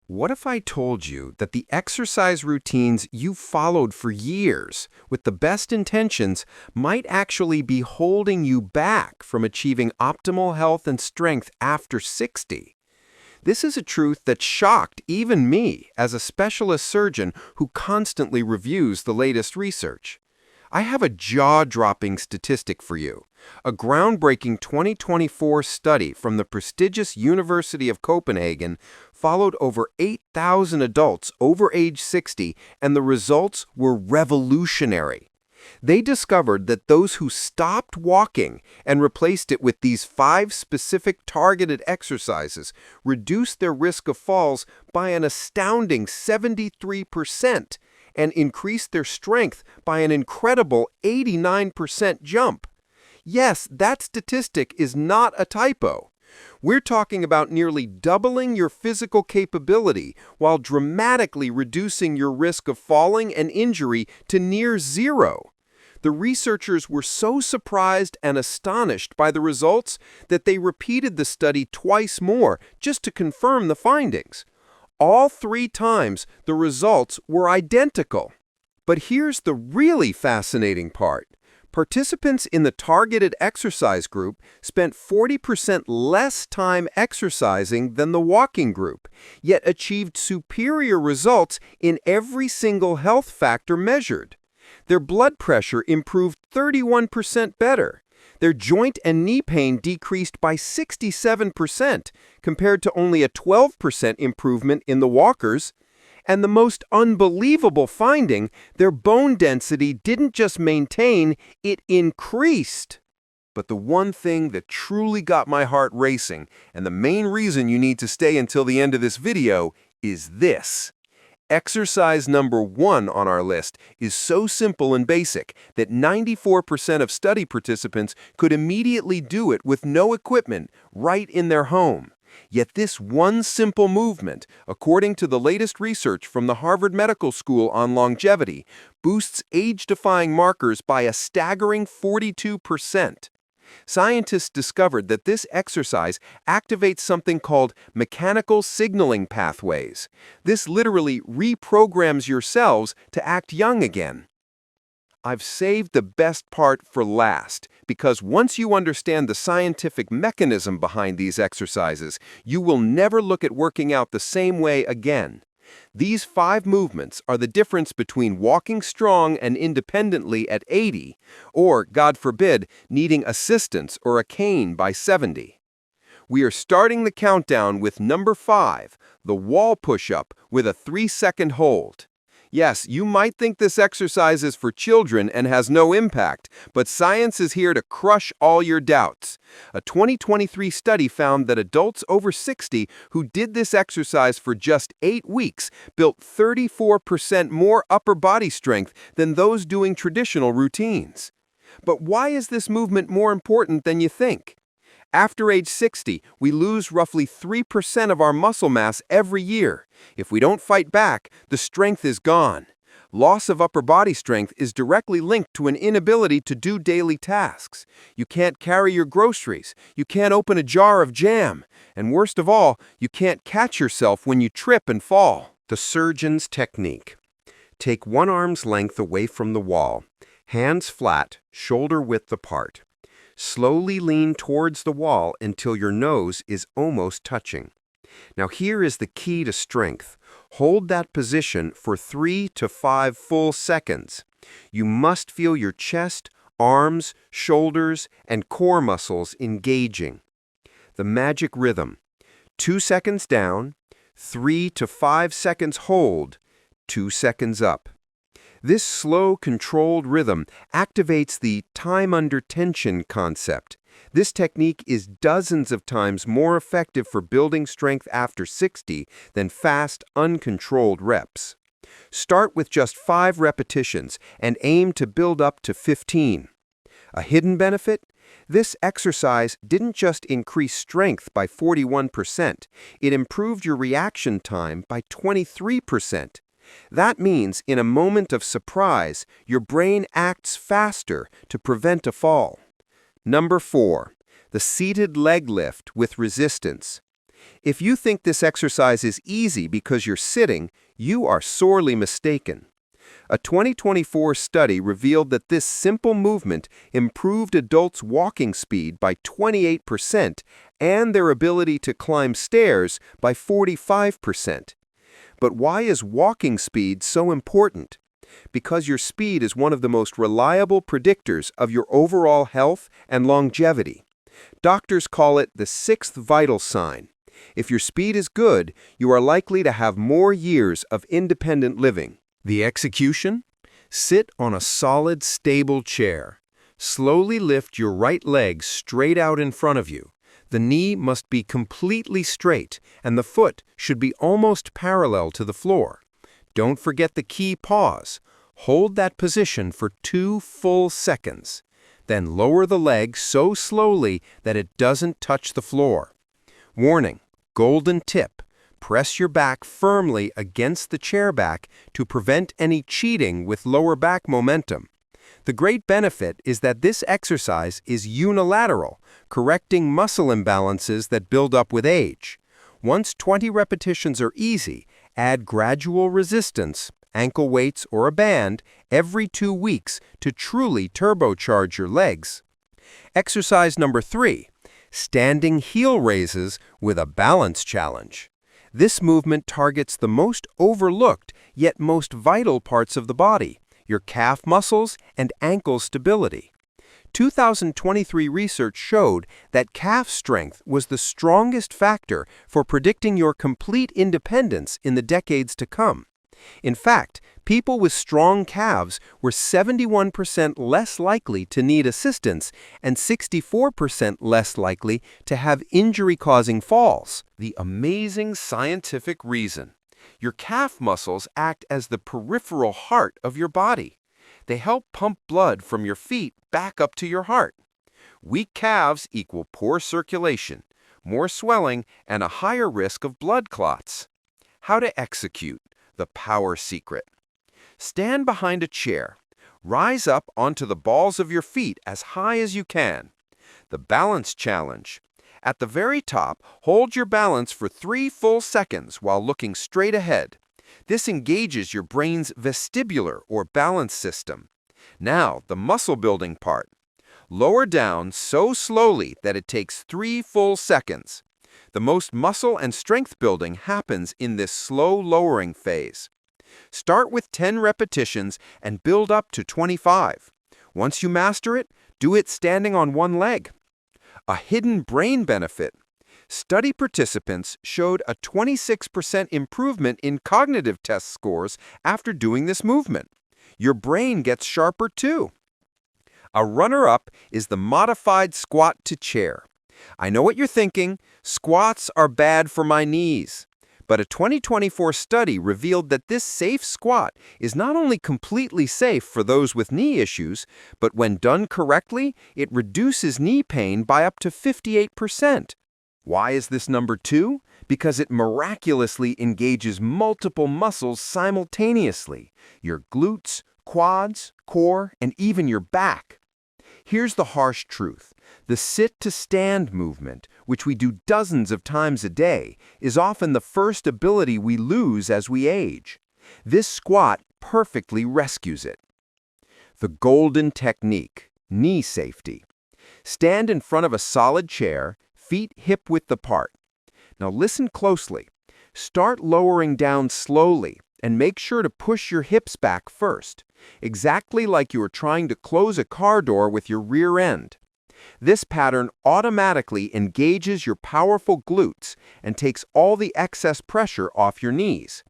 What if I told you that the exercise routines you followed for years with the best intentions might actually be holding you back from achieving optimal health and strength after 60? This is a truth that shocked even me as a specialist surgeon who constantly reviews the latest research. I have a jaw-dropping statistic for you. A groundbreaking 2024 study from the prestigious University of Copenhagen followed over 8,000 adults over age 60, and the results were revolutionary. They discovered that those who stopped walking and replaced it with these 5 specific targeted exercises reduced their risk of falls by an astounding 73%. And increased their strength by an incredible 89% jump. Yes, that statistic is not a typo. We're talking about nearly doubling your physical capability while dramatically reducing your risk of falling and injury to near zero. The researchers were so surprised and astonished by the results that they repeated the study twice more just to confirm the findings. All 3 times, the results were identical. But here's the really fascinating part. Participants in the targeted exercise group spent 40% less time exercising than the walking group, yet achieved superior results in every single health factor measured. Their blood pressure improved 31% better. Their joint and knee pain decreased by 67% compared to only a 12% improvement in the walkers. And the most unbelievable finding, their bone density didn't just maintain, it increased. But the one thing that truly got my heart racing, and the main reason you need to stay until the end of this video, is this. Exercise number 1 on our list is so simple and basic that 94% of study participants could immediately do it with no equipment right in their home. Yet this one simple movement, according to the latest research from the Harvard Medical School on longevity, boosts age-defying markers by a staggering 42%. Scientists discovered that this exercise activates something called mechanical signaling pathways. This literally reprograms your cells to act young again. I've saved the best part for last, because once you understand the scientific mechanism behind these exercises, you will never look at working out the same way again. These 5 movements are the difference between walking strong and independently at 80, or, God forbid, needing assistance or a cane by 70. We are starting the countdown with number 5, the wall push-up with a 3-second hold. Yes, you might think this exercise is for children and has no impact, but science is here to crush all your doubts. A 2023 study found that adults over 60 who did this exercise for just 8 weeks built 34% more upper body strength than those doing traditional routines. But why is this movement more important than you think? After age 60, we lose roughly 3% of our muscle mass every year. If we don't fight back, the strength is gone. Loss of upper body strength is directly linked to an inability to do daily tasks. You can't carry your groceries, you can't open a jar of jam, and worst of all, you can't catch yourself when you trip and fall. The surgeon's technique. Take one arm's length away from the wall, hands flat, shoulder width apart. Slowly lean towards the wall until your nose is almost touching. Now here is the key to strength. Hold that position for 3 to 5 full seconds. You must feel your chest, arms, shoulders, and core muscles engaging. The magic rhythm. 2 seconds down, 3 to 5 seconds hold, 2 seconds up. This slow, controlled rhythm activates the time under tension concept. This technique is dozens of times more effective for building strength after 60 than fast, uncontrolled reps. Start with just 5 repetitions and aim to build up to 15. A hidden benefit? This exercise didn't just increase strength by 41%, it improved your reaction time by 23%. That means in a moment of surprise, your brain acts faster to prevent a fall. Number 4, the seated leg lift with resistance. If you think this exercise is easy because you're sitting, you are sorely mistaken. A 2024 study revealed that this simple movement improved adults' walking speed by 28% and their ability to climb stairs by 45%. But why is walking speed so important? Because your speed is one of the most reliable predictors of your overall health and longevity. Doctors call it the sixth vital sign. If your speed is good, you are likely to have more years of independent living. The execution? Sit on a solid, stable chair. Slowly lift your right leg straight out in front of you. The knee must be completely straight, and the foot should be almost parallel to the floor. Don't forget the key pause. Hold that position for 2 full seconds. Then lower the leg so slowly that it doesn't touch the floor. Warning, golden tip. Press your back firmly against the chair back to prevent any cheating with lower back momentum. The great benefit is that this exercise is unilateral, correcting muscle imbalances that build up with age. Once 20 repetitions are easy, add gradual resistance, ankle weights or a band, every 2 weeks to truly turbocharge your legs. Exercise number 3, standing heel raises with a balance challenge. This movement targets the most overlooked yet most vital parts of the body, your calf muscles and ankle stability. 2023 research showed that calf strength was the strongest factor for predicting your complete independence in the decades to come. In fact, people with strong calves were 71% less likely to need assistance and 64% less likely to have injury-causing falls. The amazing scientific reason. Your calf muscles act as the peripheral heart of your body. They help pump blood from your feet back up to your heart. Weak calves equal poor circulation, more swelling, and a higher risk of blood clots. How to execute. The power secret. Stand behind a chair. Rise up onto the balls of your feet as high as you can. The balance challenge. At the very top, hold your balance for 3 full seconds while looking straight ahead. This engages your brain's vestibular or balance system. Now, the muscle building part. Lower down so slowly that it takes 3 full seconds. The most muscle and strength building happens in this slow lowering phase. Start with 10 repetitions and build up to 25. Once you master it, do it standing on one leg. A hidden brain benefit. Study participants showed a 26% improvement in cognitive test scores after doing this movement. Your brain gets sharper too. A runner-up is the modified squat to chair. I know what you're thinking, squats are bad for my knees. But a 2024 study revealed that this safe squat is not only completely safe for those with knee issues, but when done correctly, it reduces knee pain by up to 58%. Why is this number 2? Because it miraculously engages multiple muscles simultaneously, your glutes, quads, core, and even your back. Here's the harsh truth. The sit-to-stand movement, which we do dozens of times a day, is often the first ability we lose as we age. This squat perfectly rescues it. The golden technique, knee safety. Stand in front of a solid chair, feet hip-width apart. Now listen closely. Start lowering down slowly and make sure to push your hips back first, exactly like you are trying to close a car door with your rear end. This pattern automatically engages your powerful glutes and takes all the excess pressure off your knees.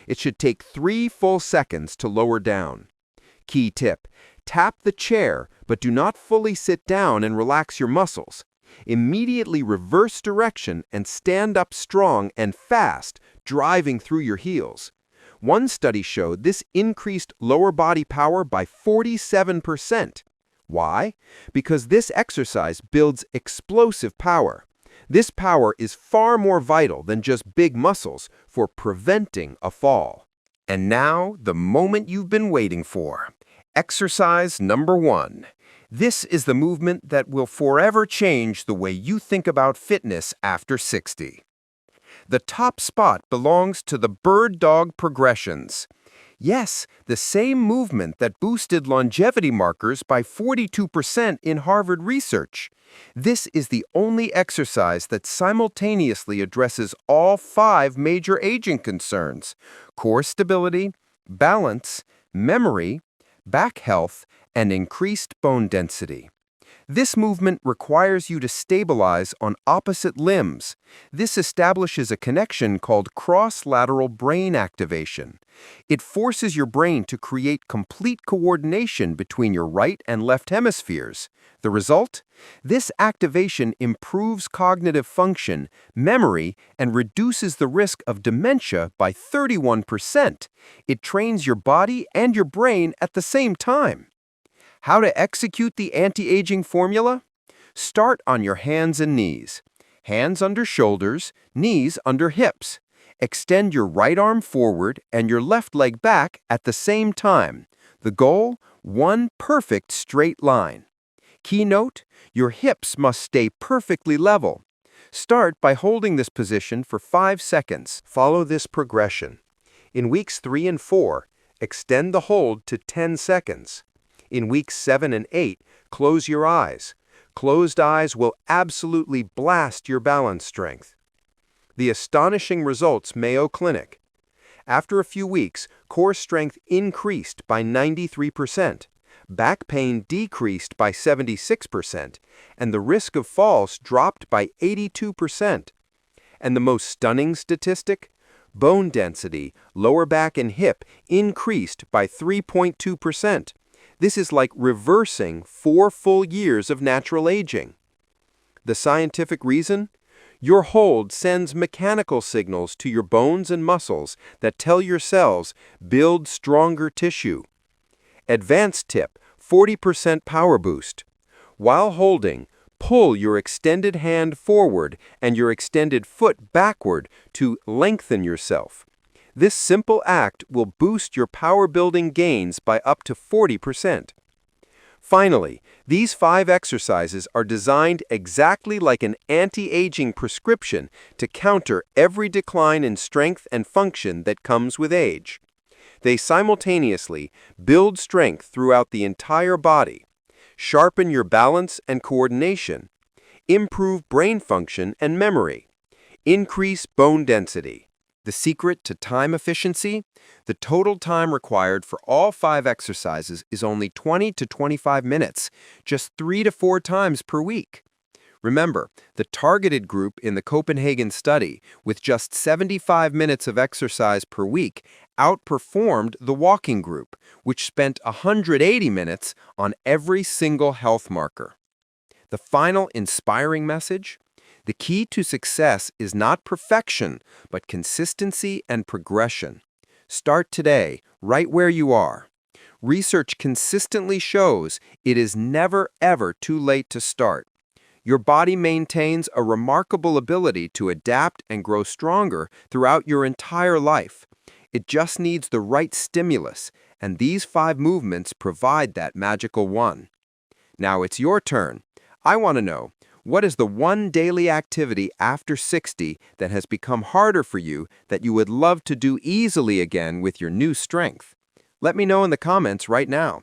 It should take 3 full seconds to lower down. Key tip: tap the chair, but do not fully sit down and relax your muscles. Immediately reverse direction and stand up strong and fast, driving through your heels. One study showed this increased lower body power by 47%. Why? Because this exercise builds explosive power. This power is far more vital than just big muscles for preventing a fall. And now, the moment you've been waiting for. Exercise number 1. This is the movement that will forever change the way you think about fitness after 60. The top spot belongs to the bird dog progressions. Yes, the same movement that boosted longevity markers by 42% in Harvard research. This is the only exercise that simultaneously addresses all 5 major aging concerns: core stability, balance, memory, back health, and increased bone density. This movement requires you to stabilize on opposite limbs. This establishes a connection called cross-lateral brain activation. It forces your brain to create complete coordination between your right and left hemispheres. The result? This activation improves cognitive function, memory, and reduces the risk of dementia by 31%. It trains your body and your brain at the same time. How to execute the anti-aging formula? Start on your hands and knees. Hands under shoulders, knees under hips. Extend your right arm forward and your left leg back at the same time. The goal? One perfect straight line. Keynote: your hips must stay perfectly level. Start by holding this position for 5 seconds. Follow this progression. In weeks 3 and 4, extend the hold to 10 seconds. In weeks 7 and 8, close your eyes. Closed eyes will absolutely blast your balance strength. The astonishing results, Mayo Clinic. After a few weeks, core strength increased by 93%, back pain decreased by 76%, and the risk of falls dropped by 82%. And the most stunning statistic? Bone density, lower back and hip, increased by 3.2%. This is like reversing 4 full years of natural aging. The scientific reason? Your hold sends mechanical signals to your bones and muscles that tell your cells, build stronger tissue. Advanced tip, 40% power boost. While holding, pull your extended hand forward and your extended foot backward to lengthen yourself. This simple act will boost your power-building gains by up to 40%. Finally, these 5 exercises are designed exactly like an anti-aging prescription to counter every decline in strength and function that comes with age. They simultaneously build strength throughout the entire body, sharpen your balance and coordination, improve brain function and memory, increase bone density. The secret to time efficiency? The total time required for all 5 exercises is only 20 to 25 minutes, just 3 to 4 times per week. Remember, the targeted group in the Copenhagen Study, with just 75 minutes of exercise per week, outperformed the walking group, which spent 180 minutes on every single health marker. The final inspiring message? The key to success is not perfection, but consistency and progression. Start today, right where you are. Research consistently shows it is never ever too late to start. Your body maintains a remarkable ability to adapt and grow stronger throughout your entire life. It just needs the right stimulus, and these 5 movements provide that magical one. Now it's your turn. I want to know, what is the one daily activity after 60 that has become harder for you that you would love to do easily again with your new strength? Let me know in the comments right now.